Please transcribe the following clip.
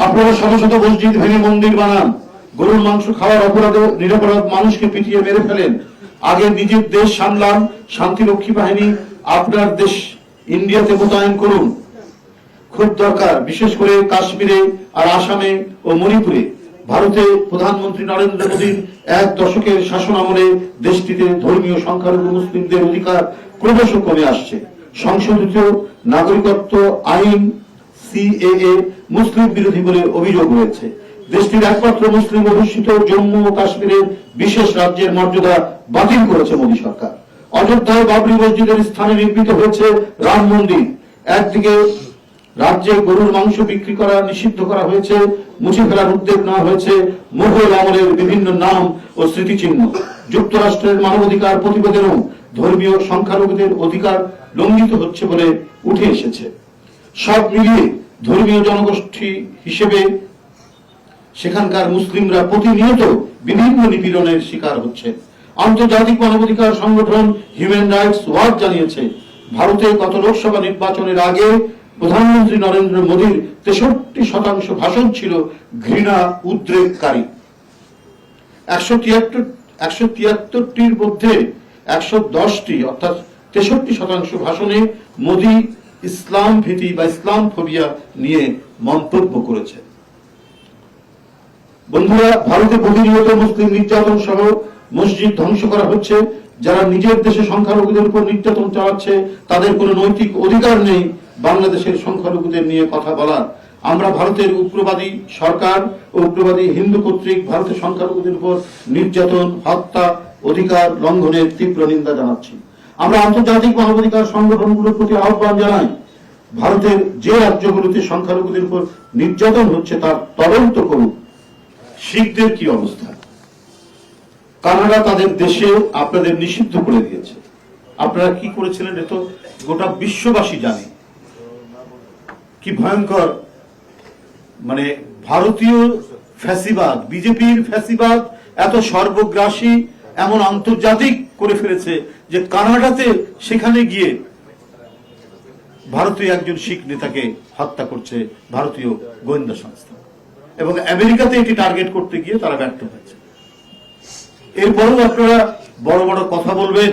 আপনারা শত শত মসজিদ ভেঙে মন্দির বানান, গরুর মাংস খাওয়ার অপরাধে নিরপরাধ মানুষকে পিটিয়ে মেরে ফেলেন। আগে নিজের দেশ সামলান, শান্তিরক্ষী বাহিনী আপনার দেশ ইন্ডিয়াতে মোতায়েন করুন। খুব দরকার, বিশেষ করে কাশ্মীরে আর আসামে ও মণিপুরে। ভারতে প্রধানমন্ত্রী নরেন্দ্র মোদীর 1 দশকের শাসন আমলে দেশটিতে ধর্মীয় সংখ্যালঘু মুসলিমদের অধিকার ক্রমশ কমে আসছে। সংশোধিত নাগরিকত্ব আইন সিএএ মুসলিম বিরোধী বলে অভিযোগ রয়েছে। দেশটির একমাত্র মুসলিম অধ্যুষিত জম্মু ও কাশ্মীরের বিশেষ রাজ্যের মর্যাদা বাতিল করেছে মোদী সরকার। অযোধ্যায় বাবরি মসজিদের স্থানে নির্মিত হয়েছে রাম মন্দির। একদিকে রাজ্যে গরুর মাংস বিক্রি করা নিষিদ্ধ করা হয়েছে, মুছে ফেলার উদ্যোগ নেওয়া হয়েছে মুঘল আমলের বিভিন্ন নাম ও স্মৃতিচিহ্ন। যুক্তরাষ্ট্রের মানবাধিকার প্রতিবেদনেও ধর্মীয় সংখ্যালঘুদের অধিকার লঙ্ঘিত হচ্ছে বলে উঠে এসেছে। সব মিলিয়ে ধর্মীয় জনগোষ্ঠী হিসেবে সেখানকার মুসলিমরা প্রতিনিয়ত বিভিন্ন নিপীড়নের শিকার হচ্ছে। আন্তর্জাতিক মানবাধিকার সংগঠন হিউম্যান রাইটস ওয়াচ জানিয়েছে, ভারতে গত লোকসভা নির্বাচনের আগে প্রধানমন্ত্রী নরেন্দ্র মোদীর 63% ভাষণ ছিল ঘৃণা উদ্রেককারী। 173টির মধ্যে 110টি অর্থাৎ 63% ভাষণে মোদী ইসলাম ভীতি বা ইসলাম ফোবিয়া নিয়ে মন্তব্য করেছে। বন্ধুরা, ভারতে প্রতিনিয়ত মুসলিম নির্যাতন সহ মসজিদ ধ্বংস করা হচ্ছে। যারা নিজের দেশে সংখ্যালঘুদের উপর নির্যাতন চালাচ্ছে তাদের কোনো নৈতিক অধিকার নেই বাংলাদেশের সংখ্যালঘুদের নিয়ে কথা বলার। আমরা ভারতের উগ্রবাদী সরকার ও উগ্রবাদী হিন্দু কর্তৃক ভারতের সংখ্যালঘুদের উপর নির্যাতন, হত্যা, অধিকার লঙ্ঘনের তীব্র নিন্দা জানাচ্ছি। আমরা আন্তর্জাতিক মানবাধিকার সংগঠনগুলোর প্রতি আহ্বান জানাই, ভারতের যে রাজ্যগুলোতে সংখ্যালঘুদের উপর নির্যাতন হচ্ছে তার তদন্ত করুন। শিখদের কি অবস্থা? কানাডা তাদের দেশে আপনাদের নিষিদ্ধ করে দিয়েছে। আপনারা কি করেছিলেন এ তো গোটা বিশ্ববাসী জানে। কি ভয়ঙ্কর, মানে ভারতীয় ফ্যাসিবাদ, বিজেপির ফ্যাসিবাদ এত সর্বগ্রাসী, এমন আন্তর্জাতিক করে ফেলেছে যে কানাডাতে সেখানে গিয়ে ভারতীয় একজন শিখ নেতাকে হত্যা করছে ভারতীয় গোয়েন্দা সংস্থা, এবং আমেরিকাতে এটি টার্গেট করতে গিয়ে তারা ব্যর্থ হয়েছে। এরপরও আপনারা বড় বড় কথা বলবেন।